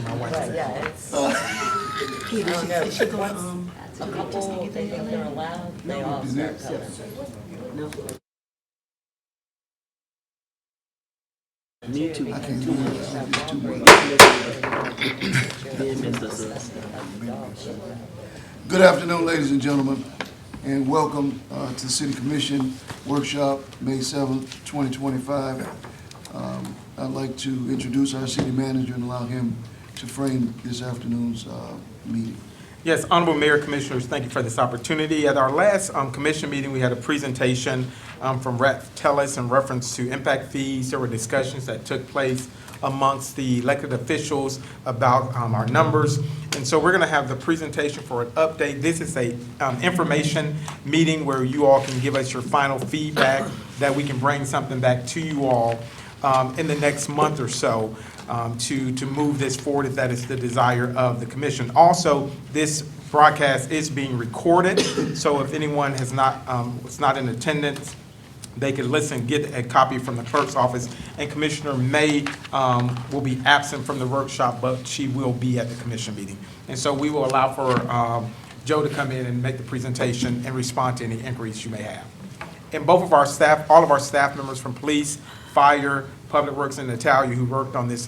my wife But said. yeah, it's, I don't know, once a couple, they think they're allowed, they all start coming. Me too. I can't do it. It's too much. Good afternoon, ladies and gentlemen, and welcome to the City Commission Workshop, May 7th, 2025. I'd like to introduce our city manager and allow him to frame this afternoon's meeting. Yes, Honorable Mayor, Commissioners, thank you for this opportunity. At our last commission meeting, we had a presentation from Rep. Tellis in reference to impact fees. There were discussions that took place amongst the elected officials about our numbers. And so we're going to have the presentation for an update. This is a information meeting where you all can give us your final feedback, that we can bring something back to you all in the next month or so to move this forward if that is the desire of the commission. Also, this broadcast is being recorded, so if anyone was not in attendance, they could listen, get a copy from the clerk's office. And Commissioner May will be absent from the workshop, but she will be at the commission meeting. And so we will allow for Joe to come in and make the presentation and respond to any inquiries you may have. And both of our staff, all of our staff members from police, fire, Public Works, and Natalia, who worked on this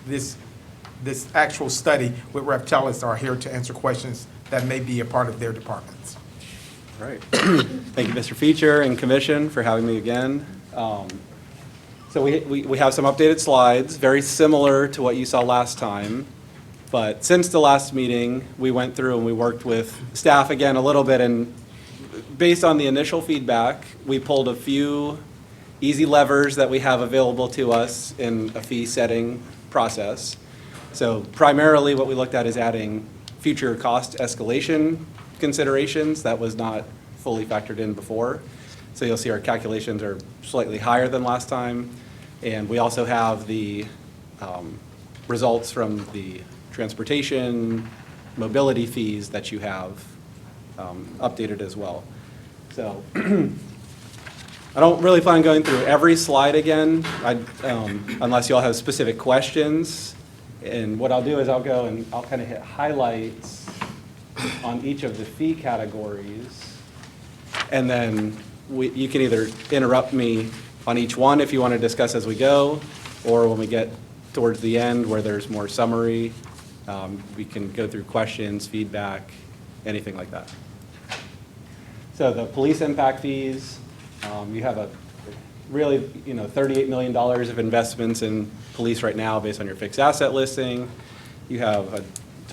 this actual study with Rep. Tellis, are here to answer questions that may be a part of their departments. All right. Thank you, Mr. Feature and Commission, for having me again. So we have some updated slides, very similar to what you saw last time. But since the last meeting, we went through and we worked with staff again a little bit. And based on the initial feedback, we pulled a few easy levers that we have available to us in a fee setting process. So primarily what we looked at is adding future cost escalation considerations. That was not fully factored in before. So you'll see our calculations are slightly higher than last time. And we also have the results from the transportation mobility fees that you have updated as well. So I don't really plan on going through every slide again, unless you all have specific questions. And what I'll do is I'll go and I'll kind of hit highlights on each of the fee categories. And then you can either interrupt me on each one if you want to discuss as we go, or when we get towards the end where there's more summary, we can go through questions, feedback, anything like that. So the police impact fees, you have a really, $38 million of investments in police right now based on your fixed asset listing. You have a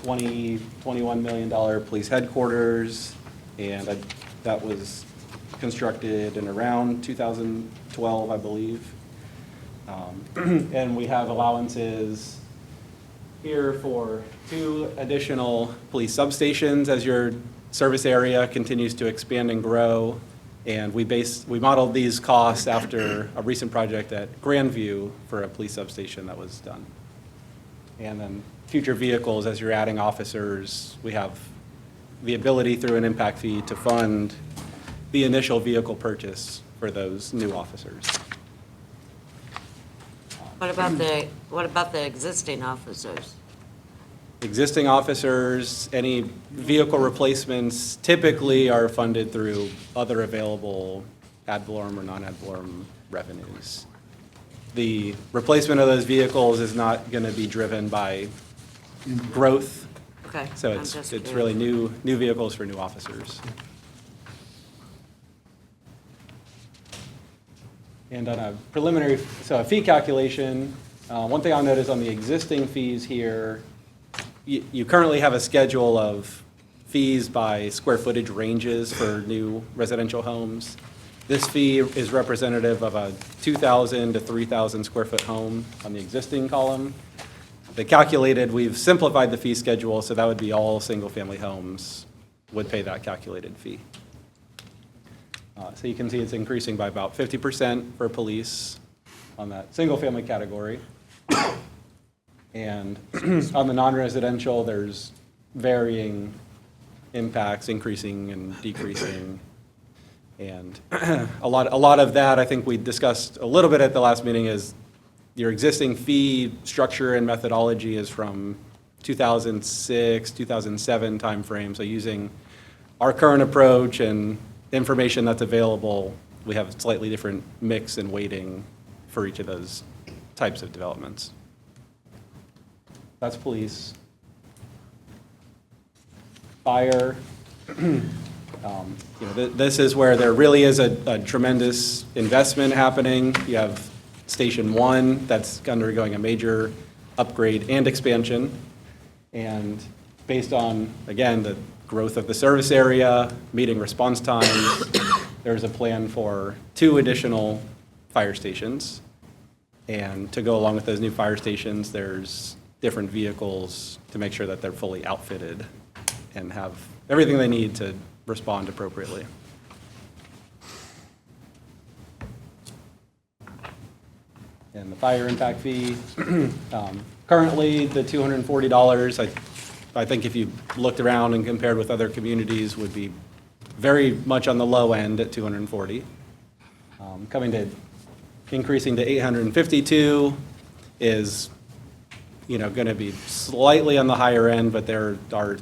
$21 million police headquarters, and that was constructed in around 2012, I believe. And we have allowances here for 2 additional police substations as your service area continues to expand and grow. And we modeled these costs after a recent project at Grandview for a police substation that was done. And then future vehicles, as you're adding officers, we have the ability through an impact fee to fund the initial vehicle purchase for those new officers. What about the existing officers? Existing officers, any vehicle replacements typically are funded through other available ad valorem or non-ad valorem revenues. The replacement of those vehicles is not going to be driven by growth. Okay. So I'm it's just really new vehicles for new officers. And on a preliminary, so a fee calculation, one thing I'll note is on the existing fees here, you currently have a schedule of fees by square footage ranges for new residential homes. This fee is representative of a 2,000 to 3,000 square foot home on the existing column. We've simplified the fee schedule, so that would be all single-family homes would pay that calculated fee. So you can see it's increasing by about 50% for police on that single-family category. And on the non-residential, there's varying impacts, increasing and decreasing. And a lot of that, I think we discussed a little bit at the last meeting, is your existing fee structure and methodology is from 2006, 2007 timeframe. So using our current approach and information that's available, we have a slightly different mix and weighting for each of those types of developments. That's police. Fire. This is where there really is a tremendous investment happening. You have Station 1 that's undergoing a major upgrade and expansion. And based on, again, the growth of the service area, meeting response times, there's a plan for 2 additional fire stations. And to go along with those new fire stations, there's different vehicles to make sure that they're fully outfitted and have everything they need to respond appropriately. And the fire impact fee, currently the $240, I think if you looked around and compared with other communities, would be very much on the low end at $240. Increasing to $852 is, going to be slightly on the higher end, but there are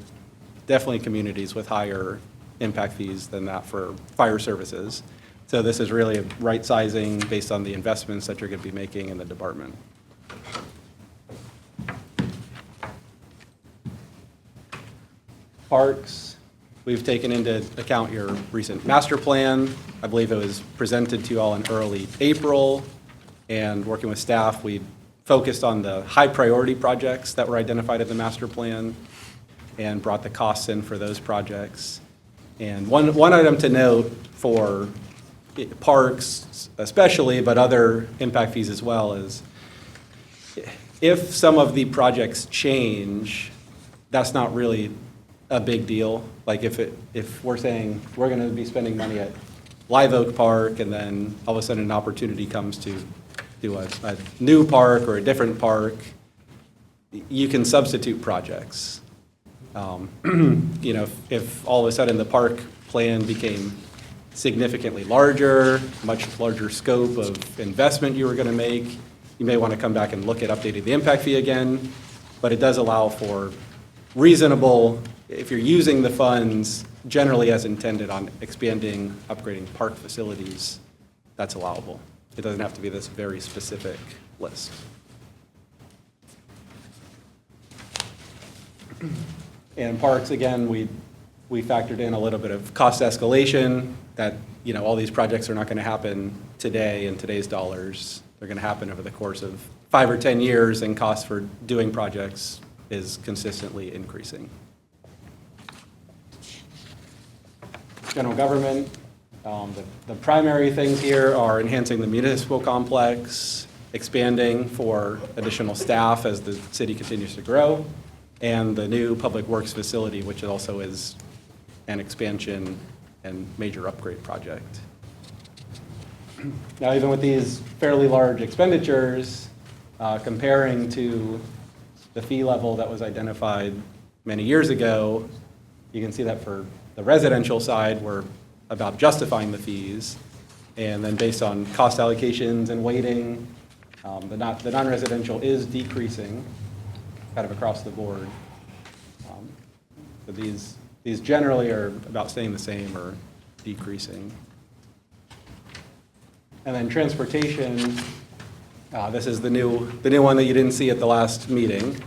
definitely communities with higher impact fees than that for fire services. So this is really a right sizing based on the investments that you're going to be making in the department. Parks, we've taken into account your recent master plan. I believe it was presented to you all in early April, and working with staff, we focused on the high priority projects that were identified in the master plan and brought the costs in for those projects. And one item to note for parks especially, but other impact fees as well, is if some of the projects change, that's not really a big deal. Like if we're saying we're going to be spending money at Live Oak Park, and then all of a sudden an opportunity comes to do a new park or a different park, you can substitute projects. If all of a sudden the park plan became significantly larger, much larger scope of investment you were going to make, you may want to come back and look at updating the impact fee again. But it does allow for reasonable, if you're using the funds generally as intended on expanding, upgrading park facilities, that's allowable. It doesn't have to be this very specific list. And parks, again, we factored in a little bit of cost escalation that, all these projects are not going to happen today in today's dollars. They're going to happen over the course of 5 or 10 years, and cost for doing projects is consistently increasing. General government, the primary things here are enhancing the municipal complex, expanding for additional staff as the city continues to grow, and the new public works facility, which also is an expansion and major upgrade project. Now, even with these fairly large expenditures, comparing to the fee level that was identified many years ago, you can see that for the residential side, we're about justifying the fees. And then based on cost allocations and weighting, the non-residential is decreasing kind of across the board. So these generally are about staying the same or decreasing. And then transportation, this is the new one that you didn't see at the last meeting.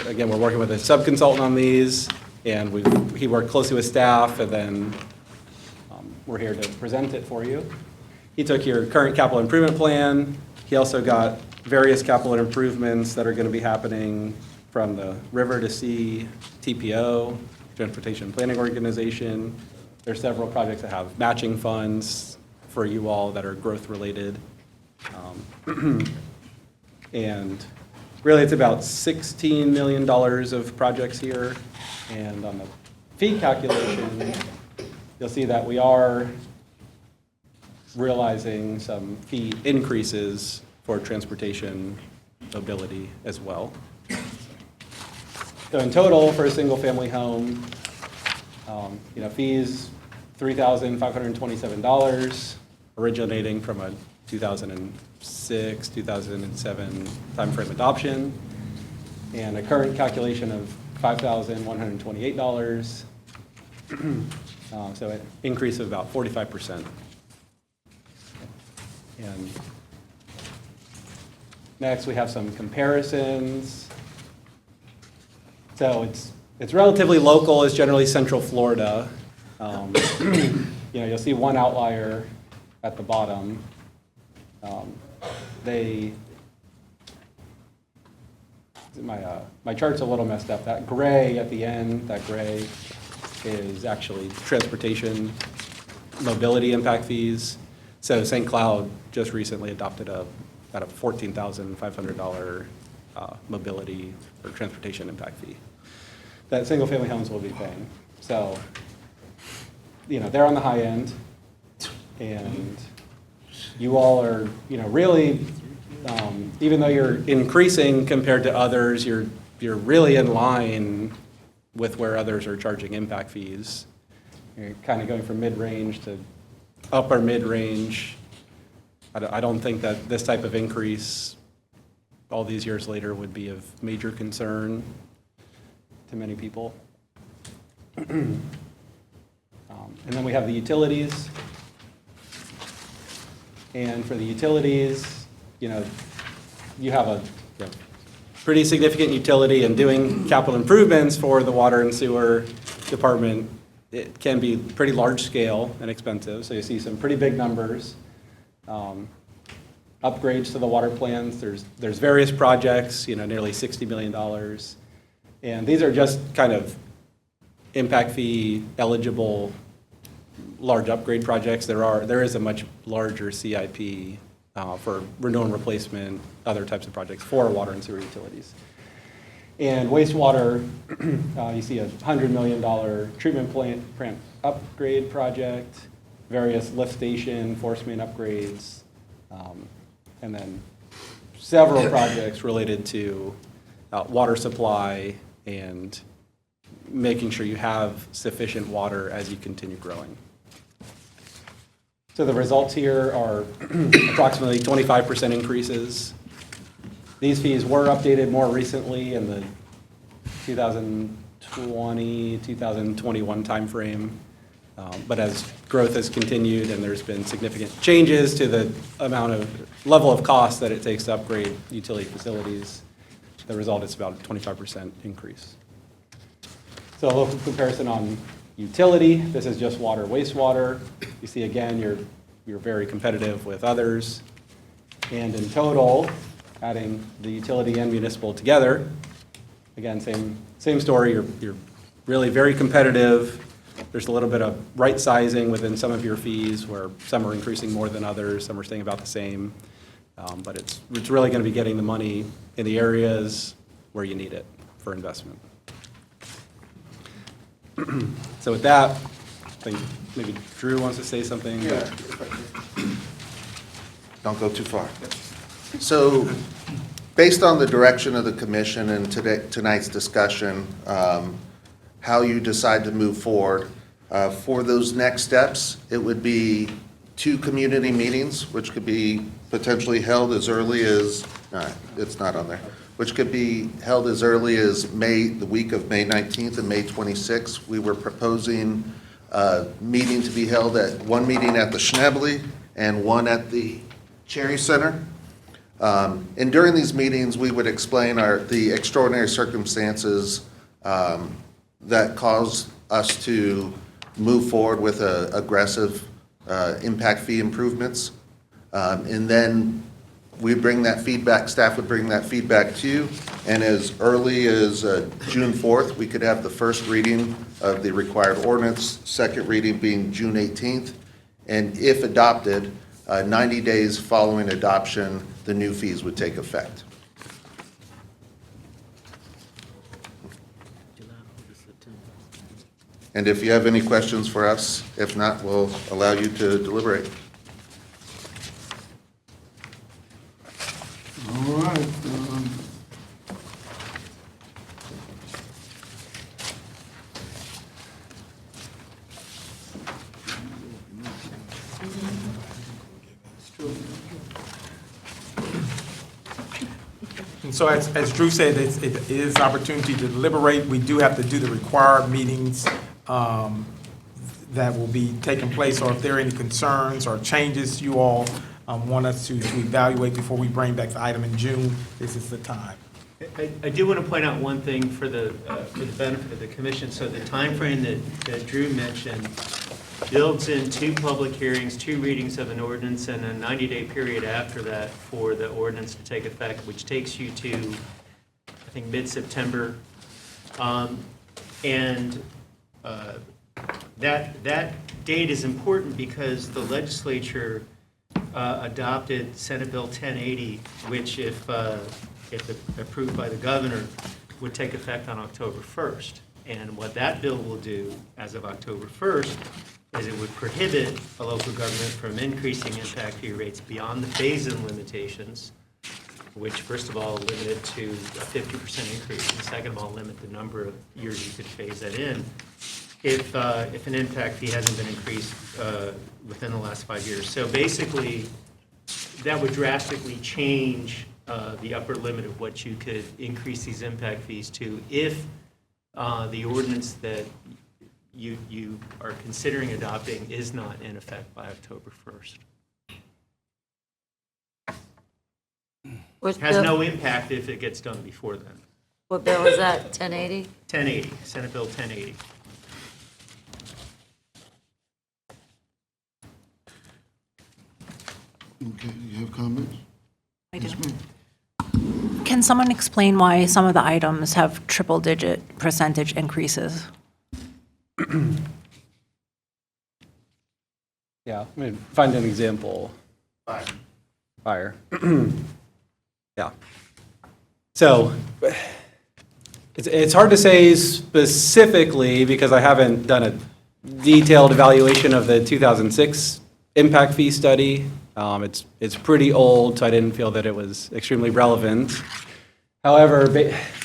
Again, we're working with a sub-consultant on these, and he worked closely with staff, and then we're here to present it for you. He took your current capital improvement plan. He also got various capital improvements that are going to be happening from the River to Sea TPO, Transportation Planning Organization. There's several projects that have matching funds for you all that are growth related. And really it's about $16 million of projects here. And on the fee calculation, you'll see that we are realizing some fee increases for transportation mobility as well. So in total, for a single-family home, fees $3,527. originating from a 2006, 2007 timeframe adoption, and a current calculation of $5,128. So an increase of about 45%. And next, we have some comparisons. So it's relatively local. It's generally Central Florida. You'll see one outlier at the bottom. My chart's a little messed up. That gray at the end, that gray is actually transportation mobility impact fees. So St. Cloud just recently adopted about a $14,500 mobility or transportation impact fee that single-family homes will be paying. So, they're on the high end, and you all are, really, even though you're increasing compared to others, you're really in line with where others are charging impact fees. You're kind of going from mid-range to upper mid-range. I don't think that this type of increase all these years later would be of major concern to many people. And then we have the utilities. And for the utilities, you have a pretty significant utility, and doing capital improvements for the water and sewer department, it can be pretty large scale and expensive. So you see some pretty big numbers. Upgrades to the water plants, there's various projects, nearly $60 million. And these are just kind of impact fee eligible large upgrade projects. There is a much larger CIP for renewal and replacement, other types of projects for water and sewer utilities. And wastewater, you see a $100 million treatment plant upgrade project, various lift station, force main upgrades, and then several projects related to water supply and making sure you have sufficient water as you continue growing. So the results here are approximately 25% increases. These fees were updated more recently in the 2020, 2021 timeframe. But as growth has continued and there's been significant changes to the level of cost that it takes to upgrade utility facilities, the result is about a 25% increase. So a local comparison on utility, this is just water, wastewater. You see again, you're very competitive with others. And in total, adding the utility and municipal together, again, same story, you're really very competitive. There's a little bit of right sizing within some of your fees where some are increasing more than others, some are staying about the same. But it's really going to be getting the money in the areas where you need it for investment. So with that, I think maybe Drew wants to say something. Yeah. Don't go too far. So, based on the direction of the commission and tonight's discussion, how you decide to move forward, for those next steps, it would be 2 community meetings, which could be potentially held as early as, it's not on there, which could be held as early as the week of May 19th and May 26th. We were proposing a meeting to be held one meeting at the Schnebly and one at the Cherry Center. And during these meetings, we would explain the extraordinary circumstances that caused us to move forward with aggressive impact fee improvements. And then we bring that feedback, staff would bring that feedback to you, and as early as June 4th, we could have the first reading of the required ordinance, second reading being June 18th, and if adopted, 90 days following adoption, the new fees would take effect. And if you have any questions for us, if not, we'll allow you to deliberate. All right. And so as Drew said, it is opportunity to deliberate. We do have to do the required meetings that will be taking place, or if there are any concerns or changes you all want us to evaluate before we bring back the item in June, this is the time. I do want to point out one thing for the benefit of the commission. So the timeframe that Drew mentioned builds in 2 public hearings, 2 readings of an ordinance, and a 90-day period after that for the ordinance to take effect, which takes you to, I think, mid-September. That date is important because the legislature adopted Senate Bill 1080, which if approved by the governor, would take effect on October 1st. And what that bill will do as of October 1st is it would prohibit a local government from increasing impact fee rates beyond the phase-in limitations, which first of all limit it to a 50% increase, and second of all limit the number of years you could phase that in if an impact fee hasn't been increased within the last 5 years. So basically, that would drastically change the upper limit of what you could increase these impact fees to if the ordinance that you are considering adopting is not in effect by October 1st. Which Has bill- no impact if it gets done before then. What bill is that, 1080? 1080, Senate Bill 1080. Okay, you have comments? I do. Yes, ma'am. Can someone explain why some of the items have triple-digit percentage increases? Yeah, I mean, find an example. Fire. Yeah. So it's hard to say specifically because I haven't done a detailed evaluation of the 2006 impact fee study. It's pretty old, so I didn't feel that it was extremely relevant. However,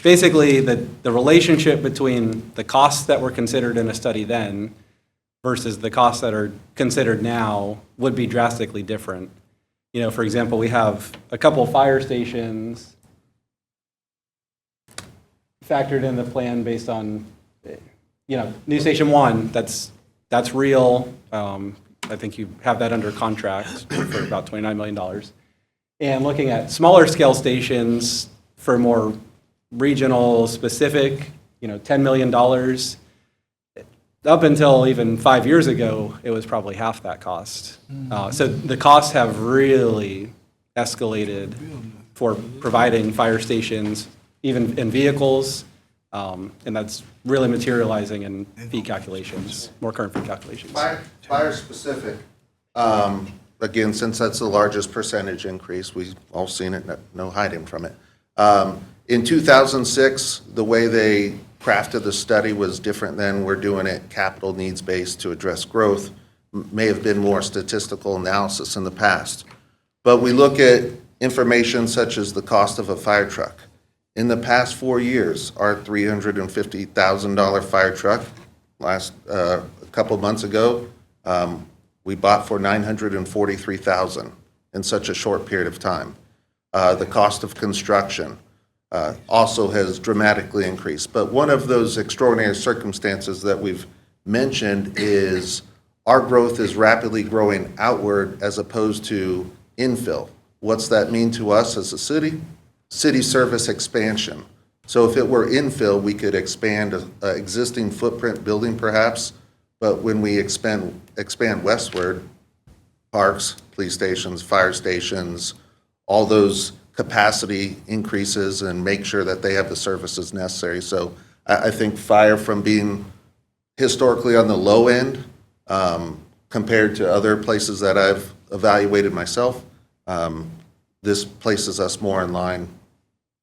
basically, the relationship between the costs that were considered in a study then versus the costs that are considered now would be drastically different. You know, for example, we have a couple fire stations factored in the plan based on, you know, New Station 1, that's real. I think you have that under contract for about $29 million. And looking at smaller scale stations for more regional specific, you know, $10 million. Up until even 5 years ago, it was probably half that cost. So the costs have really escalated for providing fire stations, even in vehicles, and that's really materializing in fee calculations, more current fee calculations. Fire specific, again, since that's the largest percentage increase, we've all seen it, no hiding from it. In 2006, the way they crafted the study was different than we're doing it capital needs based to address growth. May have been more statistical analysis in the past. But we look at information such as the cost of a fire truck. In the past 4 years, our $350,000 fire truck, a couple months ago, we bought for $943,000 in such a short period of time. The cost of construction also has dramatically increased. But one of those extraordinary circumstances that we've mentioned is our growth is rapidly growing outward as opposed to infill. What's that mean to us as a city? City service expansion. So if it were infill, we could expand an existing footprint building perhaps, but when we expand westward, parks, police stations, fire stations, all those capacity increases and make sure that they have the services necessary. So I think fire, from being historically on the low end compared to other places that I've evaluated myself, this places us more in line.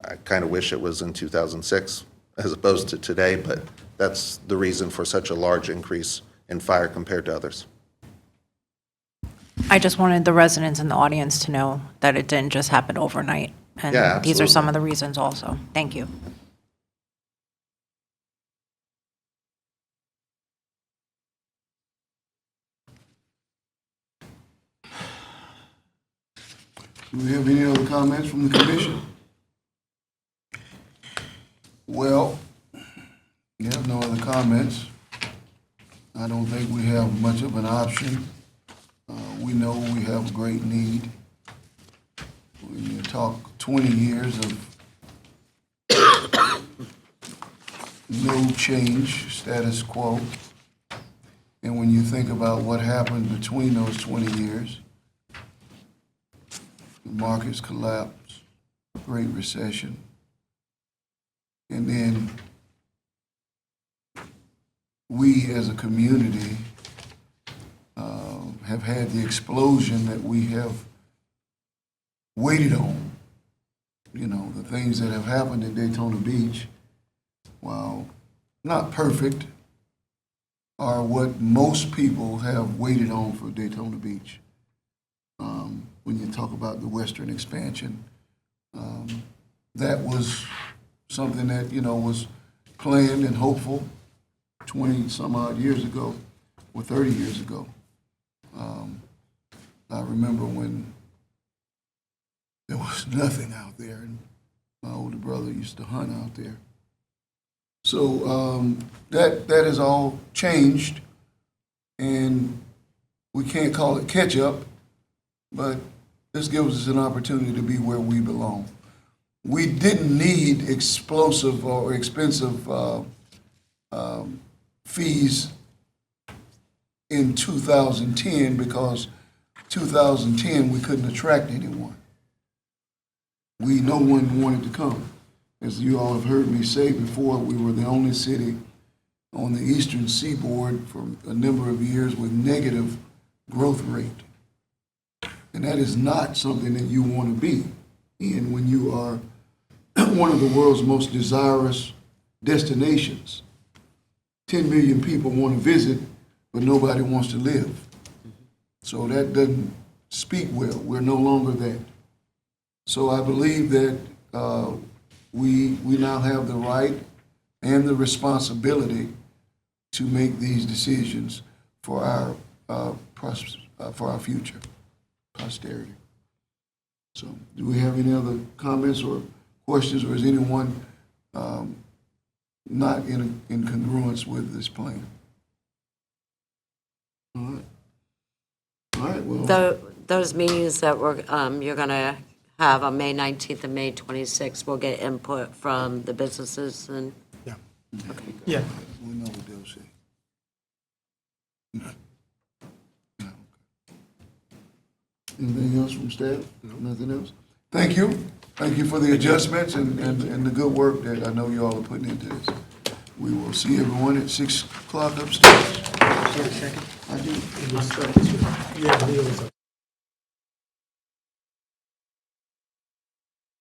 I kind of wish it was in 2006 as opposed to today, but that's the reason for such a large increase in fire compared to others. I just wanted the residents in the audience to know that it didn't just happen overnight. And Yeah, these are some absolutely. of the reasons also. Thank you. Do we have any other comments from the commission? Well, you have no other comments. I don't think we have much of an option. We know we have a great need. When you talk 20 years of no change, status quo, and when you think about what happened between those 20 years, the markets collapsed, Great Recession, and then we as a community have had the explosion that we have waited on. You know, the things that have happened in Daytona Beach, while not perfect, are what most people have waited on for Daytona Beach. When you talk about the western expansion, that was something that, you know, was planned and hopeful 20 some odd years ago, or 30 years ago. I remember when there was nothing out there, and my older brother used to hunt out there. So that has all changed, and we can't call it catch-up, but this gives us an opportunity to be where we belong. We didn't need explosive or expensive fees in 2010 because 2010 we couldn't attract anyone. No one wanted to come. As you all have heard me say before, we were the only city on the eastern seaboard for a number of years with negative growth rate. And that is not something that you want to be in when you are one of the world's most desirous destinations. 10 million people want to visit, but nobody wants to live. So that doesn't speak well. We're no longer that. So I believe that we now have the right and the responsibility to make these decisions for our future, posterity. So do we have any other comments or questions, or is anyone not in congruence with this plan? All right. All right, well. Those meetings that you're going to have on May 19th and May 26th, we'll get input from the businesses and, Yeah. Yeah. We know what they'll say. No. Anything else from staff? Nothing else? Thank you. Thank you for the adjustments and the good work that I know you all are putting into this. We will see everyone at 6 o'clock upstairs. I do. Yeah, Leo's up.